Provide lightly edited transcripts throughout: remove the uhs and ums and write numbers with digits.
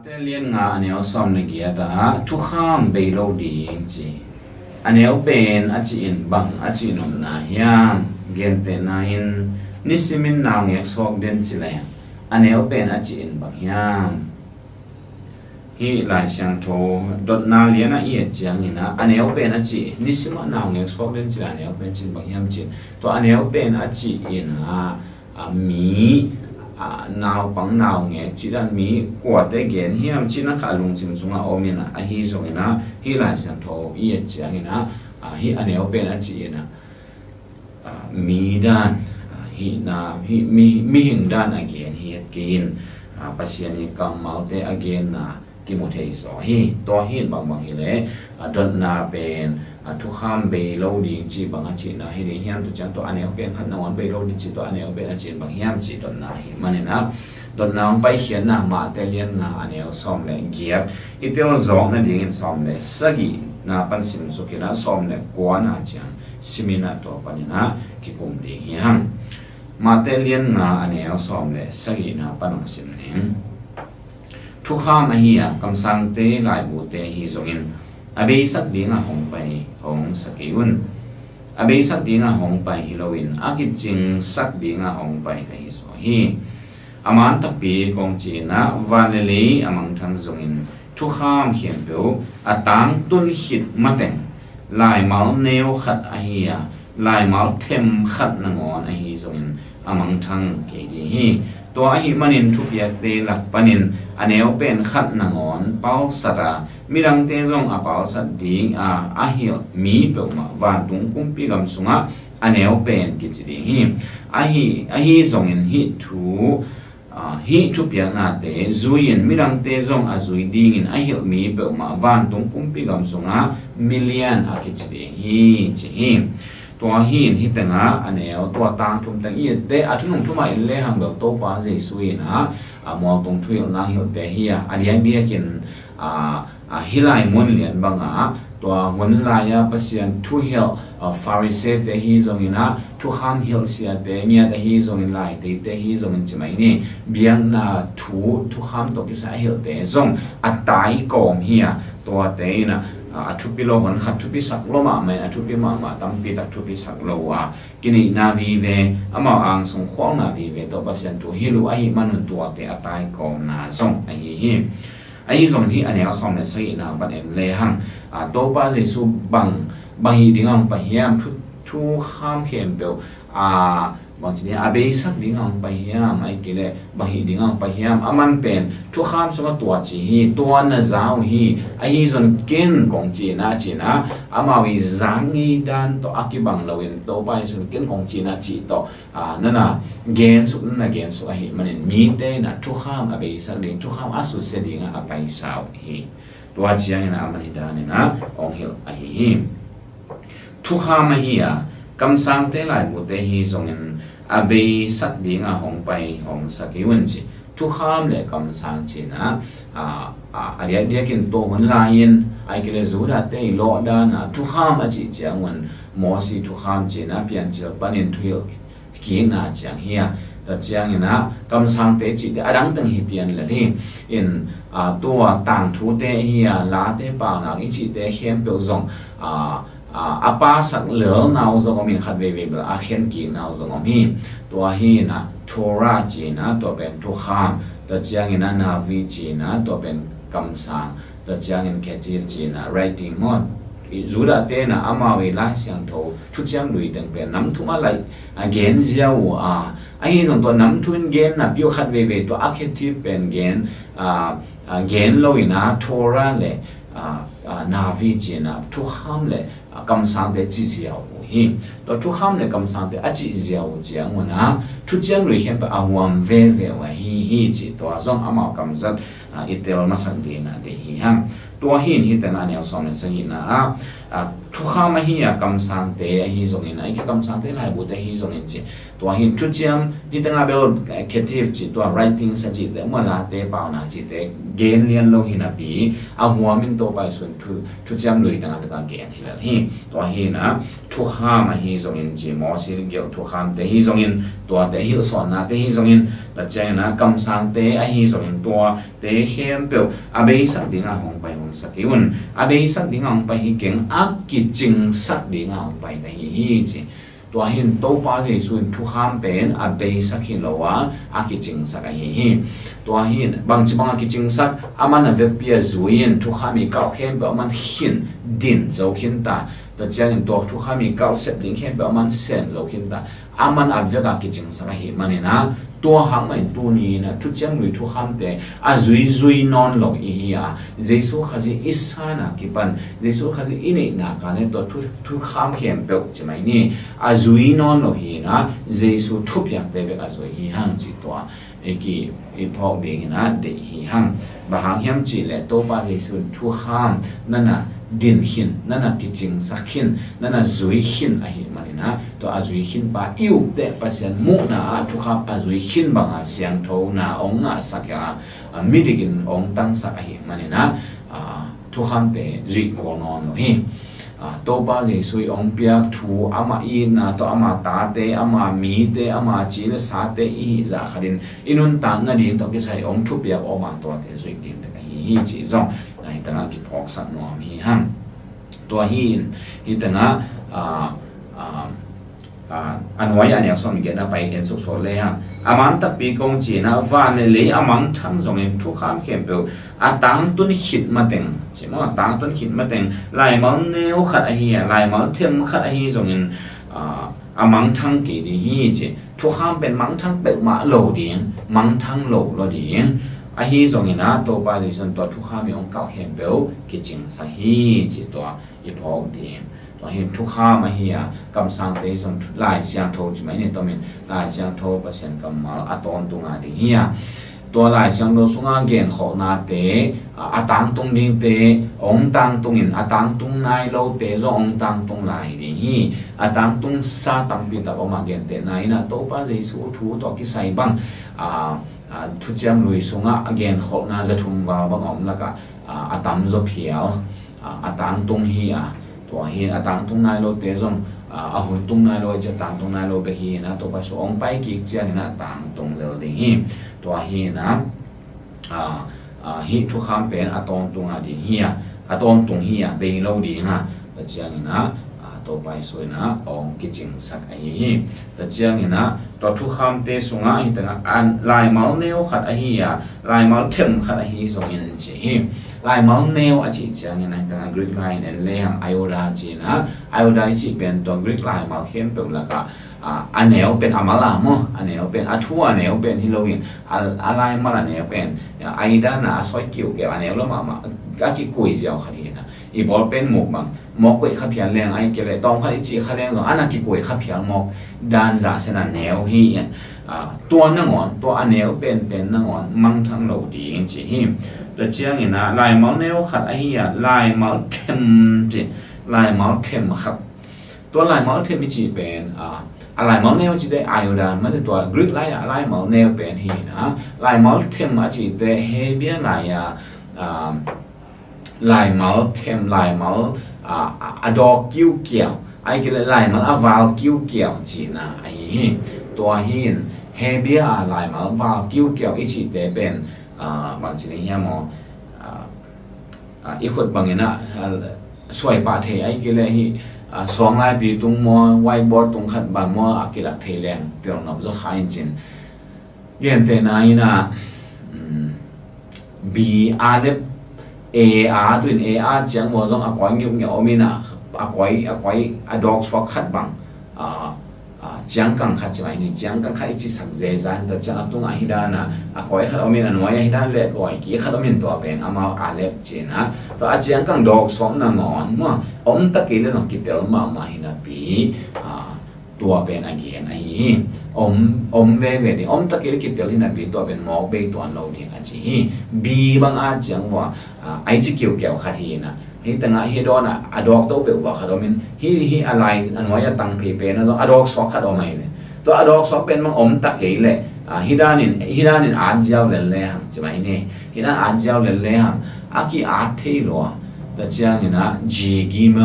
te lian nga aneo som na gia da Thukham beilo ding chi aneo pen achi in bang achi nom na hiam gente na in nisimin na nge sok den chi la aneo pen achi in bang hiam hi lai siang tho dot na lian a ye chiang ina aneo pen achi nisima na nge sok den chi la aneo pen chin bang hiam chi to aneo pen achi ina mi nào bằng nào nghe chỉ là mi quả tế gen hiam chỉ là khả lung chim sunga omina a hi zongina hi la sang tho ye chiangina hi aneo pen a chi na mi dan hi na hi mi hing dan again hi again pasiani kamalte again na kimotei so hi to hi bang bang hi le don na pen Thukham beilo ding chi bang chi na hi ri hiam tu chang to aneo pen khat na wan beilo ding chi to aneo pen a chi bang hiam chi don na hi manena don na pai hian na ma te lian na aneo som le giat itel zong na ding in som le sagi na pan sim so kina som le kwa na chang simina to panina ki kum ding hiam ma te lian na aneo som le sagi na pan sim ning Thukham hi kam sang te lai bu te hi zongin abe sak dinga hong pai hong sakiun abe sak dinga hong pai hilowin akit ching sak dinga hong pai ka hi so hi aman tapi kong china vaneli amang thang zongin Thukham hiam do atang tun hit mateng lai mal neo khat ahia lai mal them khat na ngon ahi zongin amang thang ke di hi to ahi manin thupia te lak panin aneo pen khat na ngon pau sata mirang te zong a pau sat ding a hil mi pe ma van tung kum pi gam sunga aneo pen ki chi ding hi ahi zong in hi thupia na te zuin mirang te zong a zui ding in a hil mi pe ma van tung kum pi gam sunga million a ki chi ding hi chi hi to hi tanga aneo to tang thum tang i te athunung thuma in le hang to pa je suina mo tong thuil na hi te hi alian bia kin hilai mon lian banga to hon la ya pasian thu hil farise te hi zongina Thukham hil sia te nya te hi zongin lai te hi zongin chimai ni biang na Thukham to ki sa hil te zong atai kom hi to te na thupi lo hon khat thupi sak lo ma mai thupi ma tampi tak thupi sak lo wa kini na vi ve ama ang song khwang na vi ve to pasian tu hilu ai manun tu te atai kom na song ai zong hi anea som le sai na ban em le hang to pa je su bang dingam pa hiam Thukham khem pe bang chi abe sak dingam pa hiam ai kile bang dingam pa hiam aman pen Thukham so to chi hi to na zau hi ai zon ken kong chi na ama wi zangi dan to akibang lawin to pa su ken kong chi na chi to nana gen su hi manin mi te na Thukham abe sak ding Thukham asu se ding a pai sau hi to chiang na amani dan na ong hil a hi Thukham hi kam sang te lai bu te hi zongin abe sak dinga hong pai hong sakiun chi Thukham le kam sang chi na aria dia kin to hon lain ai kile zura te lo da na Thukham a chi chiangwan mo si Thukham chi na pian chi panin thuil ki na chiang hia da chiang ina kam sang te chi de adang tang hi pian le hi in to tang thu te hi la te pa na i chi te hem pe zong apa sak lel nau zong min khat ve a khen ki nau zong mi to hi na Torah chi na to pen Thukham da chiang ina na vi chi na to pen kam sang da chiang in ketif chi na writing mon zura te na ama we la siang tho thu chiang lui teng pen nam thuma lai again ziao ai zong to nam thun gen na pyo khat ve to ketif pen gen gen lo ina Torah le na vi chi na Thukham le kam sang de chi ziao hi to Thukham le kam sang de a chi ziao chiang wana thu chiang lui hem pa awam ve wa hi chi to zong ama kam zat itel ma sang de na de hi ham to tua hin hi tena neo som se hi na Thukham hi kam sang te hi zong in ai kam sang te lai bu te hi zong in chi tua hin chu chiam hi tena bel creative chi tua writing sa chi te mo la te pa na chi te gen lian lo hi na pi a huam in to pai sun chu chiam lui tena ta gen hi la hi tua hi na Thukham hi zong in chi mo si gel Thukham te hi zong in tua te hi son na te hi zong in ta chang na kam sang te a hi zong in tua te hem pe a be sak ding a hong pai hong sak yun a be sak ding a hong pai hi keng a ki ching sak ding a hong pai ta hi chi tua hin to pa je sun Thukham pen a be sak hi lo wa a ki ching sak a hi tua hin bang chi bang a ki ching sak aman a ve pia zuin Thukham i kal hem ba man hin din zo khin ta ta chang in to Thukham i kal sep ding hem ba man sen lo khin ta aman a ve ka ki ching sak a hi manina tua hang mai tu ni na chu chang lui Thukham te a zui non lo hi ya Jesu khazi isana ki pan Jesu khazi ine na ka ne to Thukham khem pe chi mai ni a zui non lo hi na Jesu thup yak te be a zui hi hang chi to eki e phok be na de hi hang ba hang hiam chi le to pa Jesu Thukham nana din hin nana kiching sakhin nana zui hin a hi manina to a zui hin pa iu de pasien mu na Thukham a zui hin banga siang tho na ong nga sakya midigin ong tang sak a hi manina Thukham te zui ko non hi to pa je sui ong piak thu ama i na to ama ta te ama mi te ama chi le sa te i za kharin inun tan na din to ke sai ong thu piak o ma to te zui din te hi chi zong ai tanga ki phok sak no hi ham to hi tanga anwai ania som ge na pai en so le ha amang tak pi kong chi na van le amang thang zong en Thukham khem pe a tang tun hit ma teng chi mo tang tun hit ma teng lai mal neu khat a hi lai mal them khat a hi zong in amang thang ki di hi chi Thukham pen mang thang pe ma lo ding mang thang lo ding a hi zong in a to pa ji son to Thukham yong kal khem pe ki ching sa hi chi to i phok ding hi Thukham hi kam sang te son lai siang tho chi mai ne to min lai siang tho pasien kam mal aton tu nga ding hi to lai siang do sunga gen kho na te atang tung ding te ong tang tung in atang tung nai lo te zo ong tang tung lai ding hi atang tung sa tang pi ta oma gen te nai na to pa je su thu to ki sai bang thu cham lui sunga again kho na za thum wa bang om la ka atam zo phial atang tung hi to hi atang tung nai lo te zong a hu tung nai lo che tang tung nai lo be hi na to pa so ong pai ki chian na tang tung le ding hi to hi na hi Thukham pen aton tung a ding hi aton tung hi beilo ding ha ta chiang na to pai so na ong ki ching sak a hi ta chiang na to Thukham te sunga hi ta an lai mal neu khat a hi lai mal them khat a hi zong in chi hi lai mal neu a chi chiang na ta Greek line and le hang ioda chi na ioda chi pen to Greek line mal khem pe la ka aneo pen amala mo aneo pen athu aneo pen hiloin alai mal aneo pen aida na soi kiu ke aneo lo ma ka ki kui jiao khari na i bol pen muk bang mok koi kha phian leng ai ke le tong khari chi kha leng zo ana ki koi kha phian mok dan za se na neo hi tua na ngon to aneo pen na ngon mang thang lo ding chi hi ta chiang ina lai mal neo khat ai lai mal them chi lai mal them khat to lai mal them chi pen lai mal neo chi de ioda ma de to Greek lai mal neo pen hi na lai mal them a chi de he bia lai lai mal them lai mal adok kiu kiao ai ke lai mal aval kiu kiao chi na ai hi to hin he bia lai mal val kiu kiao i chi de pen bang chi ni mo i khut bangena soi pa the ai ke le hi song lai pi tung mo whiteboard tung khat ba mo akila thailand pion no zo khain chin gen te na ina b alep a twin a chang mo zong akoi ngiu ngiu mina akoi a dog swak khat bang chang kang khat chai ni chang kang khai chi sak je zan ta cha tung a hidana akoi khat omina noya hidan le oi ki khat omin to pen ama alep china to a chang kang dog swak na ngon mo om ta ke le no ki tel ma hina pi ตัวเป็นอาเกียนไอ้อมเวดิอมตะกี้คิดเดี๋ยวนี้นะบีตัวเป็นหมอกเบตัวเราเนี่ยอาจีบีบางอาจังว่าไอจิเกี่ยวขัดทีนะฮีตั้งฮีโดนอะดอกตัวเวลว่าขัดมินฮีอะไรอันว่าจะตั้งเพเป็นนะอะดอกสอกขัดออกมาเลยตัวอะดอกสอกเป็นมังอมตะกี้เลยฮิดานินอาเจียวเลยฮะใช่ไหมเนี่ยฮิดานอาเจียวเลยฮะอากีอาเทโลแต่เจ้านี่นะจีกิม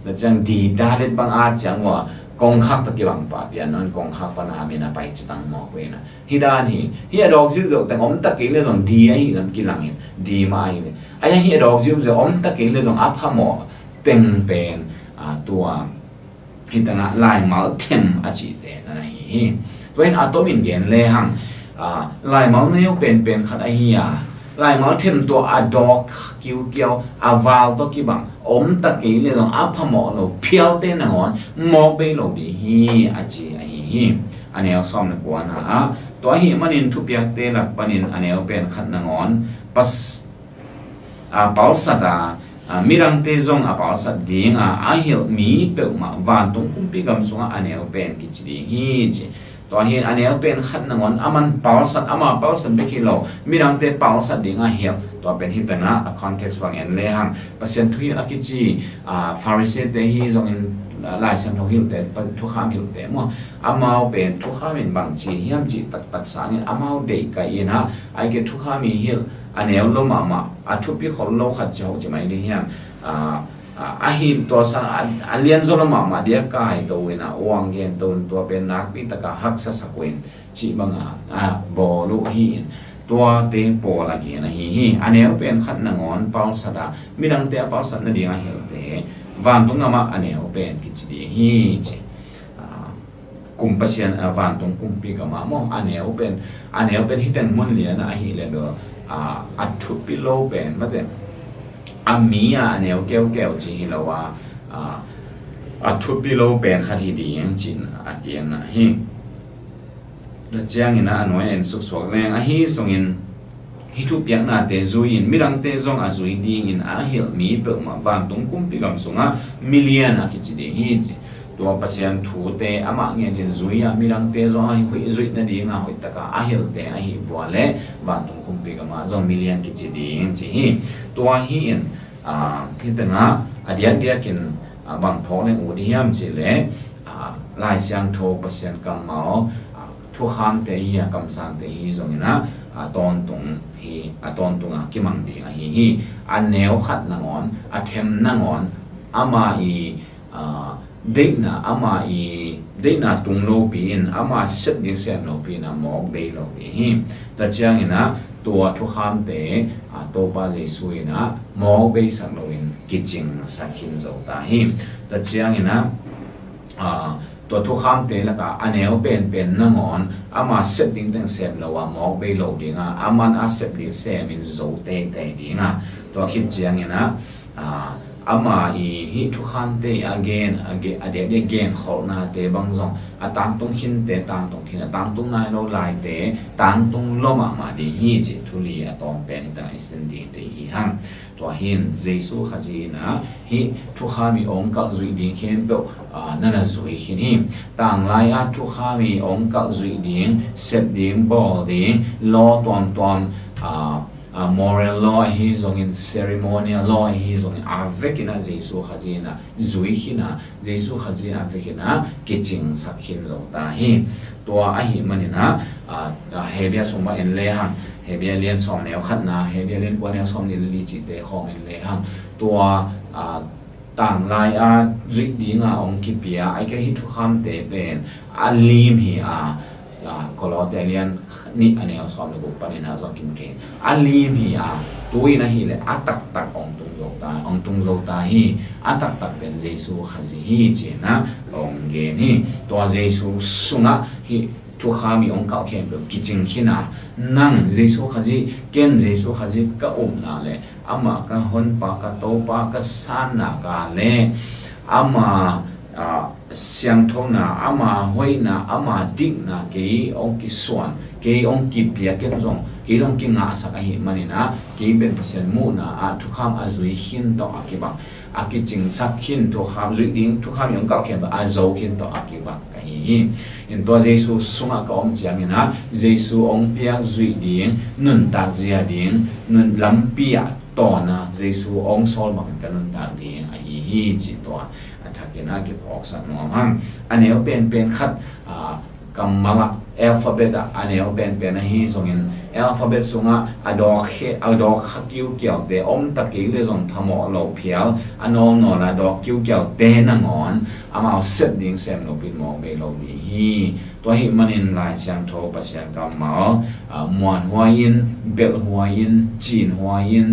แต่เจ้าดีดาเล็ดบางอาจังว่ากองขักตะกี้บางป่าเปียนนั่นกองขักปนามีนะไปจะตั้งหมอกเวนะฮิดานี่ฮีดอกซิโซแต่อมตะกี้เลยส่งดีไอ้ลำกิลังอินดีมาไอ้เนี่ยไอ้ฮีดอกซิโซอมตะกี้เลยส่งอัพหมอเต็งเป็นตัวฮิตนะลายมาเต็มอาชีเตนั่นไอ้ตัวเห็นอะตอมินเกนเลยหังลายมาเนี่ยเป็นขัดไอ้ฮีลายมาเต็มตัวอะดอกเกี่ยวอะวาลตัวกี่บังอมตะกี้เลยส่งอัพหมอเราเพียวเต้นงอนหมอกไปเราดีฮีอาชีไอ้ฮีอันนี้เอาซ้อมในกวนนะตัวฮีมันอินทุบยักเตลักปันินอันนี้เอาเป็นขัดงอนปัสปัลสัตมีรังเตจงปัลสัตดิ่งอาเฮลมีเปิลมาวันตรงคุมปีกำสงอันนี้เอาเป็นกิจดีฮีจีตัวเห็นอันนี้เป็นขัดนงอนอามันเปาสัตอาเปาสัตเบกิโลมีรังเตเปาสัตดิ่งเหี่ยวตัวเป็นหิตนะคอนเท็กซ์ฟังเอ็นเลยฮังเปอร์เซ็นต์ทุยอากิจีฟาริเซเตฮีจงอินลายเส้นทองหิลเตทุกข้ามหิลเตมั่วอาเป็นทุกข้ามินบางจีเฮียมจีตักสานิอาเด็กกันยินะไอเกทุกข้ามีหิลอันนี้ลมทุบปีเขาโลขัดเจ้าจะไม่ได้เฮียมฮินตัวสังเลียนโซลมาเดียกายตัวเนะวางเงินตัวเป็นนักพิตกะฮักสักเวนจีบังบอลุฮินตัวเตงโปลากีนะฮีอันนี้เป็นขัดนงอนเปาสัดมีดังเตะเปาสัดนั่นเดียงเฮลเตวันตรงนั้นอันนี้เป็นกิจดีฮีจีกุมปัศยันวันตรงกุมปีกมาโมอันนี้เป็นฮิตเตนมุนเลียนะฮีเลเบลอัดทุปิโลเป็นมาเต็มมีอันนี้เกี่ยวจีเราว่าอัดทุบปีโลเป็นคดีดีอย่างจีนอันเดียนะฮีแต่เจ้าเงินอันน้อยเอ็นสุกสวกแรงฮีส่งอินฮิทุบยังน่าเตจุอินมีดังเตจงอาจุยดีอินเฮลมีเปิดมาวันตรงกุมปีกำสงมิลเลียนกิจดีฮีจีตัวปัศยันทูเตเงินจุยมีดังเตจงคุยจุยนั่นดีงาหุยตะกาเฮลเตฮีวัวเล่วันตรงกุมปีกำมาจงมิลเลียนกิจดีอย่างจีฮีตัวฮีอินที่ตั้งเดียกินบางท้องในอุดเฮียมจีเล่ลายเสียงโทเปอร์เซ็นต์กำเมาทุกคำเตยกำสังเตยตรงนี้นะตอนตรงฮีตอนตรงกิมังดีฮีอันแนวขัดนงอนเทมนงอนมาเด็กนะเด็กนะตุงโลปีนมาเสพดิเสียโลปีนะหมอกเบลโลปีฮีแต่เจ้าเนี่ยนะตัวทุกคำเตตัวป้าเจสุยนะหมอกเบสักโลอินกิจิงสักหินโจตาฮีแต่เจ้าเนี่ยนะตัวทุกคำเตะแล้วก็อันนี้เป็นนั่งอ่อนมาเสพดิ้งตั้งเสพแล้วว่าหมอกไปโหลดดิ้งมันเสพดิ้งเสพมินโจเตะดิ้งตัวคิดเจียงเนี่ยนะมาฮิทุกคำเตะagain เดี๋ยวเขาหน้าเตะบางส่วนต่างตรงหินเตะต่างตรงหินต่างตรงนายเราลายเตะต่างตรงลมมาดีฮิจิทุลีตอนเป็นต่างอิสติเตะฮิฮังตัวหินเจสุขจีนะฮิทุกขามีองค์กัลจุยดิ้งเข้มเปล่านั่นจุยหินฮิต่างลายทุกขามีองค์กัลจุยดิ้งเซปดิ้งบอลดิ้งล้อตอนmoral law ฮีจงอิน ceremonial law ฮีจงอินavec นะเจสุขจีนะจุยหินะเจสุขจี avec นะกิจจิงสักหินจงตาฮิตัวหิมันนี่นะเฮเบียสมบัติเอ็นเลยฮะเฮเบียเรียนสอนแนวขัดนะเฮเบียเรียนกว่าแนวสอนนี่ลีจิตเตของเอ็นเลยฮะตัวต่างลายจุดดีงาองคิเปียไอ้แค่ฮิทุกคำเตเป็นลีมฮีก็เราแต่เรียนนี่อันนี้เอาสอนในบุปผานี่นะสอนกิมเกนลีมฮีตัวนะฮีเลยตักองตุงโจตาฮีตักเป็นเจสุขจีฮีเจนะองเกนี่ตัวเจสุสุงะฮีทุกขามีองค์เก่าเข้มแบบกิจงขินะนั่งเจสุขจีเกนเจสุขจีก็น่าเลยมาก็หนปากก็โตปากก็สานนากาเลยมา siang thô na ama hoi na ama dik na ke ong ki suan ke ong ki pia ke zong ke ong ki nga sak a hi manina ke ben pasien mu na Thukham azui hin to akiba aki ching sak hin Thukham zui ding Thukham yong ka ke ba azo hin to akiba ka hi in to Jesu sunga ka om chiang ina Jesu ong pia zui ding nun tak zia ding nun lam pia to na Jesu ong sol bang ka nun tak ding a hi chi to thakena ki phok sa no ham aneo pen khat kamala alphabet aneo pen na hi songin alphabet sunga adok khakiu kyau de om taki le zon thamo lo phial anol no la dok kiu kyau te na ngon ama set ding sem no pin mo beilo ni hi to hi manin lai siang tho pa siang kamal muan huain bel huain chin huain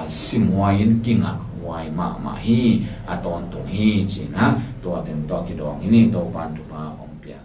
sim huain kinga wai ma hi aton tung hi china to tem to ki dong ini to pan tu pa ong pia